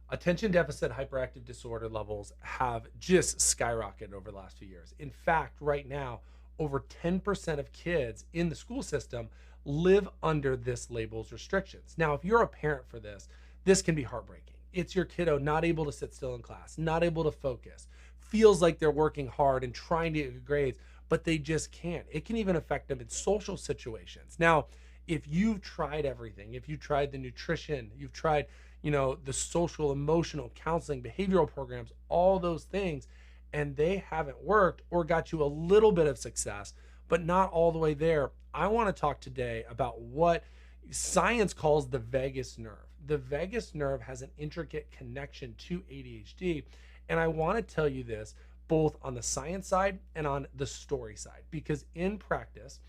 Attention deficit hyperactive disorder levels have just skyrocketed over the last few years. In fact, right now, over 10% of kids in the school system live under this label's restrictions. Now, if you're a parent for this, this can be heartbreaking. It's your kiddo not able to sit still in class, not able to focus, feels like they're working hard and trying to get good grades, but they just can't. It can even affect them in social situations. Now, if you've tried everything, if you tried the nutrition, you've tried, the social, emotional, counseling, behavioral programs, all those things, and they haven't worked or got you a little bit of success, but not all the way there, I want to talk today about what science calls the vagus nerve. The vagus nerve has an intricate connection to ADHD. And I want to tell you this both on the science side and on the story side, because in practice,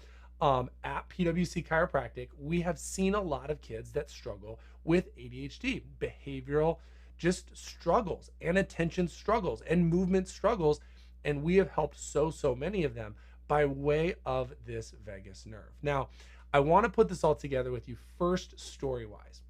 at PwC Chiropractic, we have seen a lot of kids that struggle with ADHD, behavioral just struggles and attention struggles and movement struggles. And we have helped so many of them by way of this vagus nerve. Now, I want to put this all together with you first, story wise.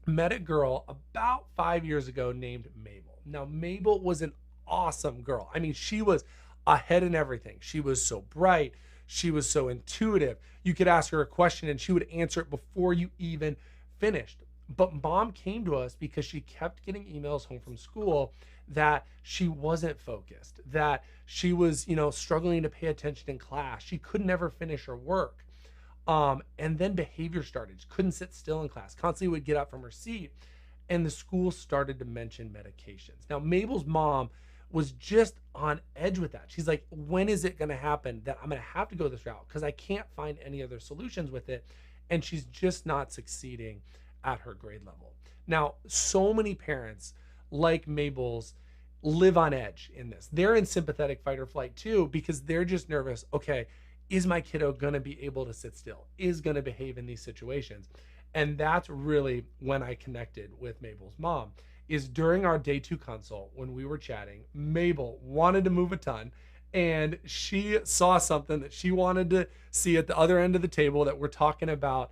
Met a girl about 5 years ago named Mabel. Now, Mabel was an awesome girl. I mean, she was ahead in everything. She was so bright. She was so intuitive. You could ask her a question and she would answer it before you even finished. But mom came to us because she kept getting emails home from school that she wasn't focused, that she was, struggling to pay attention in class. She could never finish her work. And then behavior started. She couldn't sit still in class, constantly would get up from her seat. And the school started to mention medications. Now, Mabel's mom was just on edge with that. She's like, when is it going to happen that I'm going to have to go this route? Because I can't find any other solutions with it. And she's just not succeeding at her grade level. Now, so many parents like Mabel's live on edge in this. They're in sympathetic fight or flight too, because they're just nervous. Okay, is my kiddo going to be able to sit still? Is going to behave in these situations? And that's really when I connected with Mabel's mom, is during our day 2 consult when we were chatting. Mabel wanted to move a ton and she saw something that she wanted to see at the other end of the table, that we're talking about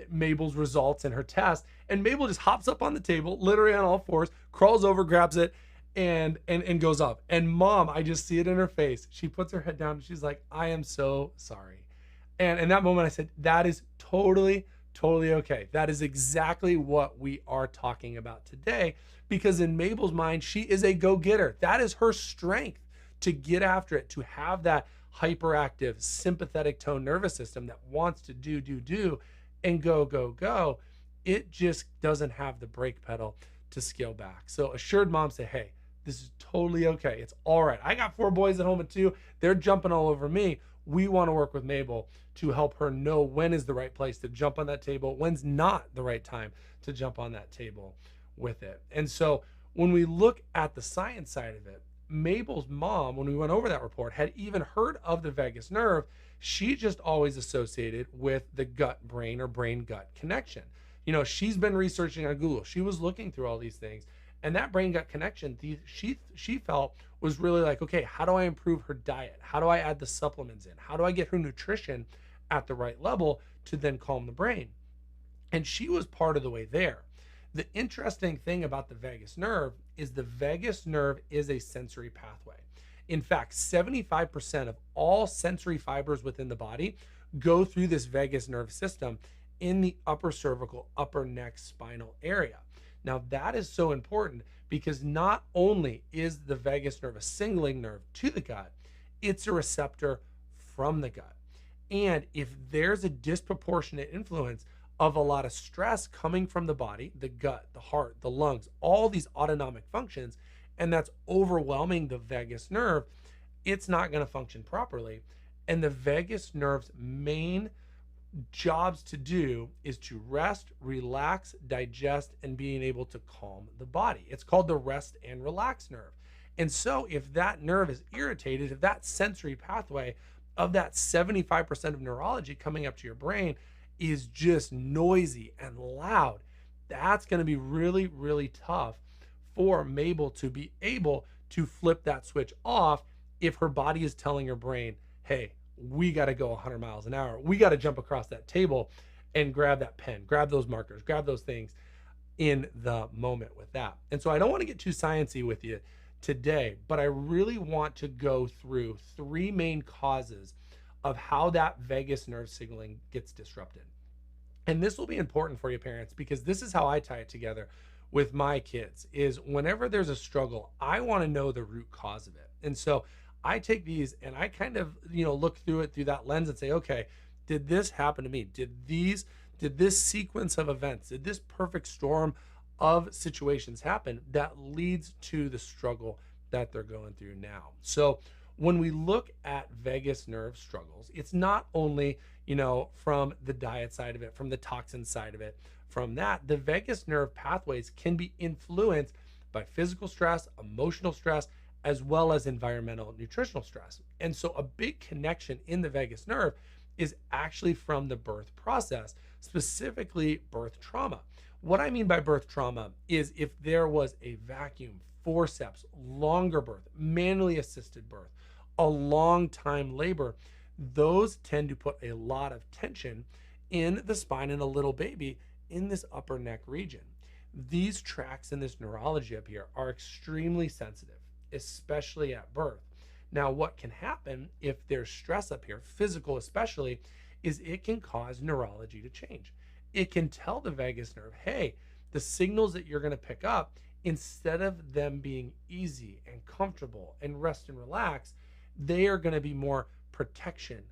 Mabel's results in her test. And Mabel just hops up on the table, literally on all fours, crawls over, grabs it, and goes up. And mom, I just see it in her face. She puts her head down and she's like, I am so sorry. And in that moment I said, that is totally okay. That is exactly what we are talking about today, because in Mabel's mind, she is a go-getter. That is her strength, to get after it, to have that hyperactive sympathetic tone nervous system that wants to do and go. It just doesn't have the brake pedal to scale back. So assured mom say, hey, this is totally okay. It's all right. I got 4 boys at home at 2. They're jumping all over me. We want to work with Mabel to help her know when is the right place to jump on that table, when's not the right time to jump on that table with it. And so when we look at the science side of it, Mabel's mom, when we went over that report, had even heard of the vagus nerve. She just always associated with the gut brain or brain gut connection. She's been researching on Google. She was looking through all these things. And that brain gut connection, she felt was really like, okay, how do I improve her diet? How do I add the supplements in? How do I get her nutrition at the right level to then calm the brain? And she was part of the way there. The interesting thing about the vagus nerve is the vagus nerve is a sensory pathway. In fact, 75% of all sensory fibers within the body go through this vagus nerve system in the upper cervical, upper neck spinal area. Now, that is so important because not only is the vagus nerve a signaling nerve to the gut, it's a receptor from the gut. And if there's a disproportionate influence of a lot of stress coming from the body, the gut, the heart, the lungs, all these autonomic functions, and that's overwhelming the vagus nerve, it's not going to function properly. And the vagus nerve's main jobs to do is to rest, relax, digest, and being able to calm the body. It's called the rest and relax nerve. And so if that nerve is irritated, if that sensory pathway of that 75% of neurology coming up to your brain is just noisy and loud, that's going to be really tough for Mabel to be able to flip that switch off if her body is telling her brain, hey, we got to go 100 miles an hour. We got to jump across that table and grab that pen, grab those markers, grab those things. in the moment with that. And so I don't want to get too sciencey with you today, but I really want to go through three main causes of how that vagus nerve signaling gets disrupted. And this will be important for you parents, because this is how I tie it together with my kids. Is whenever there's a struggle, I want to know the root cause of it. And so I take these and I kind of, look through it through that lens and say, okay, did this happen to me? Did this sequence of events, did this perfect storm of situations happen that leads to the struggle that they're going through now? So when we look at vagus nerve struggles, it's not only, from the diet side of it, from the toxin side of it, from that, the vagus nerve pathways can be influenced by physical stress, emotional stress, as well as environmental nutritional stress. And so a big connection in the vagus nerve is actually from the birth process, specifically birth trauma. What I mean by birth trauma is if there was a vacuum, forceps, longer birth, manually assisted birth, a long time labor, those tend to put a lot of tension in the spine in a little baby in this upper neck region. These tracts in this neurology up here are extremely sensitive, especially at birth. Now, what can happen if there's stress up here, physical especially, is it can cause neurology to change. It can tell the vagus nerve, hey, the signals that you're going to pick up, instead of them being easy and comfortable and rest and relax, they are going to be more protection,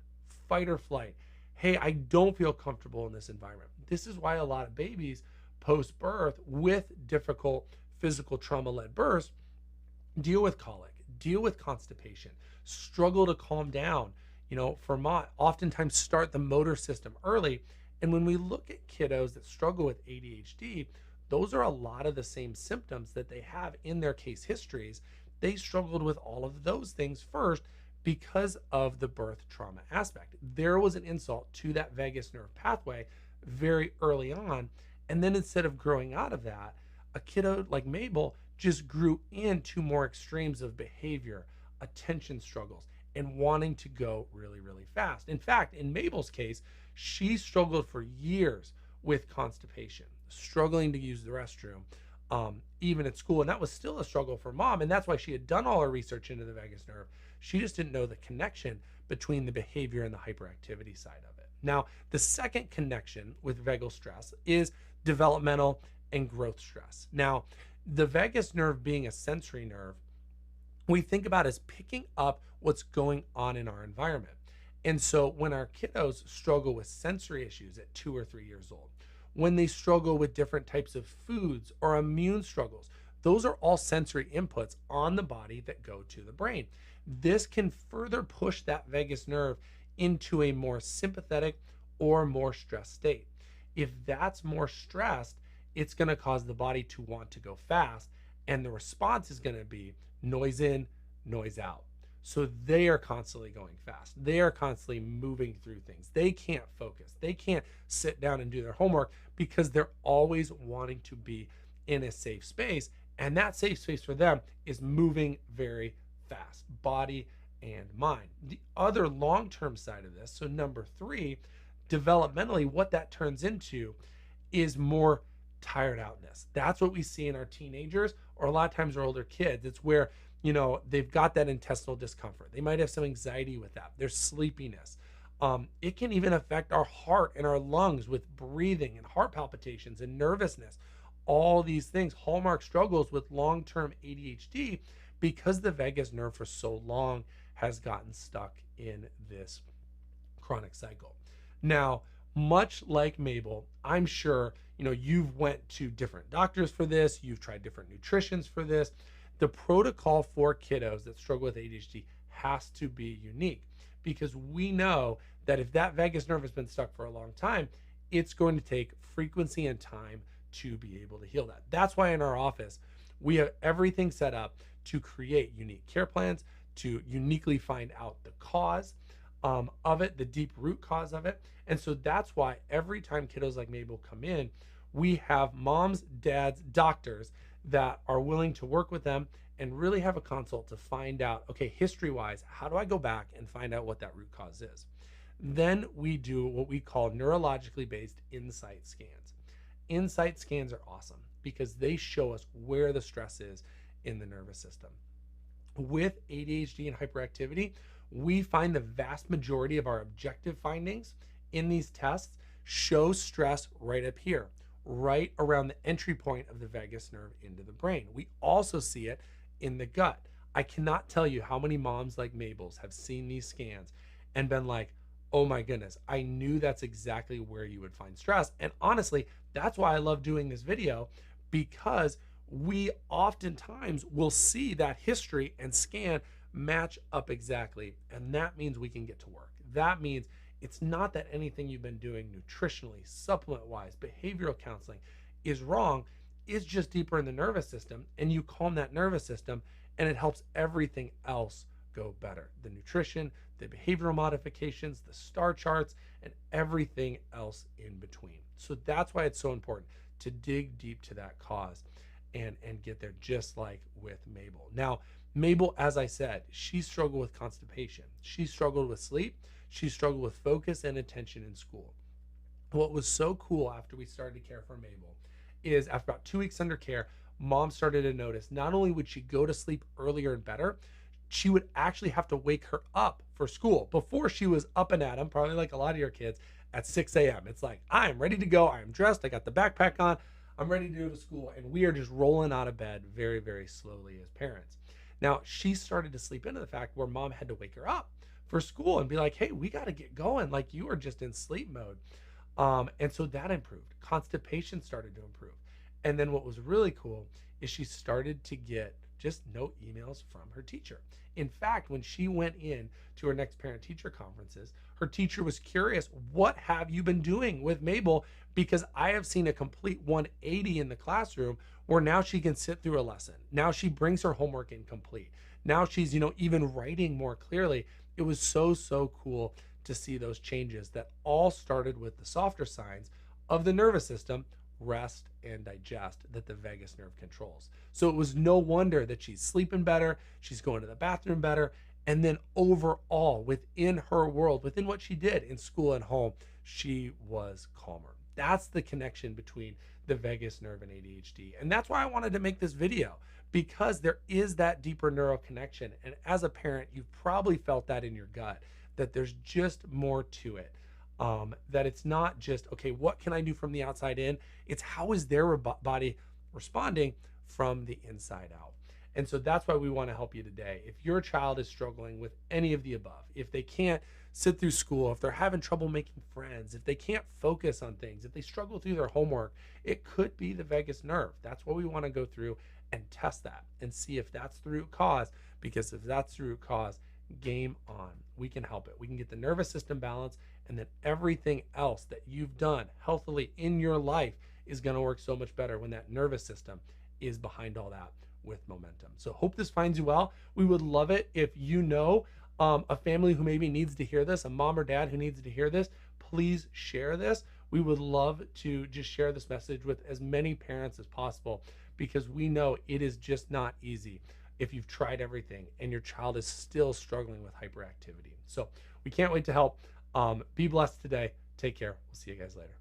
fight or flight. Hey, I don't feel comfortable in this environment. This is why a lot of babies post birth with difficult physical trauma led births deal with colic, deal with constipation, struggle to calm down, for mom, oftentimes start the motor system early. And when we look at kiddos that struggle with ADHD, those are a lot of the same symptoms that they have in their case histories. They struggled with all of those things first because of the birth trauma aspect. There was an insult to that vagus nerve pathway very early on. And then instead of growing out of that, a kiddo like Mabel just grew into more extremes of behavior, attention struggles, and wanting to go really, really fast. In fact, in Mabel's case, she struggled for years with constipation, struggling to use the restroom, even at school. And that was still a struggle for mom. And that's why she had done all her research into the vagus nerve. She just didn't know the connection between the behavior and the hyperactivity side of it. Now, the second connection with vagal stress is developmental and growth stress. Now, the vagus nerve being a sensory nerve, we think about as picking up what's going on in our environment. And so when our kiddos struggle with sensory issues at 2 or 3 years old, when they struggle with different types of foods or immune struggles, those are all sensory inputs on the body that go to the brain. This can further push that vagus nerve into a more sympathetic or more stressed state. If that's more stressed, it's going to cause the body to want to go fast, and the response is going to be noise in, noise out. So they are constantly going fast. They are constantly moving through things. They can't focus. They can't sit down and do their homework because they're always wanting to be in a safe space. And that safe space for them is moving very fast, body and mind. The other long-term side of this, so number 3, developmentally, what that turns into is more tired outness. That's what we see in our teenagers, or a lot of times our older kids. It's where, they've got that intestinal discomfort. They might have some anxiety with that. There's sleepiness. It can even affect our heart and our lungs with breathing and heart palpitations and nervousness. All these things, hallmark struggles with long-term ADHD, because the vagus nerve for so long has gotten stuck in this chronic cycle. Now, much like Mabel, I'm sure, you've went to different doctors for this. You've tried different nutritions for this. The protocol for kiddos that struggle with ADHD has to be unique, because we know that if that vagus nerve has been stuck for a long time, it's going to take frequency and time to be able to heal that. That's why in our office, we have everything set up to create unique care plans, to uniquely find out the cause of it, the deep root cause of it. And so that's why every time kiddos like Mabel come in, we have moms, dads, doctors that are willing to work with them and really have a consult to find out, okay, history-wise, how do I go back and find out what that root cause is? Then we do what we call neurologically based insight scans. Insight scans are awesome because they show us where the stress is in the nervous system. With ADHD and hyperactivity, we find the vast majority of our objective findings in these tests show stress right up here, right around the entry point of the vagus nerve into the brain. We also see it in the gut. I cannot tell you how many moms like Mabel's have seen these scans and been like, oh my goodness, I knew that's exactly where you would find stress. And honestly, that's why I love doing this video, because we oftentimes will see that history and scan match up exactly. And that means we can get to work. That means it's not that anything you've been doing nutritionally, supplement wise, behavioral counseling is wrong. It's just deeper in the nervous system, and you calm that nervous system and it helps everything else go better. The nutrition, the behavioral modifications, the star charts, and everything else in between. So that's why it's so important to dig deep to that cause and get there, just like with Mabel. Now, Mabel, as I said, she struggled with constipation. She struggled with sleep. She struggled with focus and attention in school. What was so cool after we started to care for Mabel is after about 2 weeks under care, mom started to notice not only would she go to sleep earlier and better, she would actually have to wake her up for school. Before, she was up and at 'em, probably like a lot of your kids, at 6 a.m. It's like, I am ready to go. I am dressed. I got the backpack on. I'm ready to go to school. And we are just rolling out of bed very, very slowly as parents. Now, she started to sleep into the fact where mom had to wake her up for school and be like, hey, we got to get going. Like, you are just in sleep mode. And so that improved. Constipation started to improve. And then what was really cool is she started to get just no emails from her teacher. In fact, when she went in to her next parent-teacher conferences, her teacher was curious, what have you been doing with Mabel? Because I have seen a complete 180 in the classroom where now she can sit through a lesson. Now she brings her homework in complete. Now she's, even writing more clearly. It was so, so cool to see those changes that all started with the softer signs of the nervous system, rest and digest, that the vagus nerve controls. So it was no wonder that she's sleeping better, she's going to the bathroom better, and then overall within her world, within what she did in school and home, she was calmer. That's the connection between the vagus nerve and ADHD. And that's why I wanted to make this video, because there is that deeper neural connection. And as a parent, you've probably felt that in your gut, that there's just more to it. That it's not just, okay, what can I do from the outside in? It's how is their body responding from the inside out. And so that's why we want to help you today. If your child is struggling with any of the above, if they can't sit through school, if they're having trouble making friends, if they can't focus on things, if they struggle through their homework, it could be the vagus nerve. That's what we want to go through and test that and see if that's the root cause, because if that's the root cause, game on. We can help it. We can get the nervous system balanced, and then everything else that you've done healthily in your life is going to work so much better when that nervous system is behind all that with momentum. So hope this finds you well. We would love it if you know a family who maybe needs to hear this, a mom or dad who needs to hear this. Please share this. We would love to just share this message with as many parents as possible, because we know it is just not easy if you've tried everything and your child is still struggling with hyperactivity. So we can't wait to help. Be blessed today. Take care. We'll see you guys later.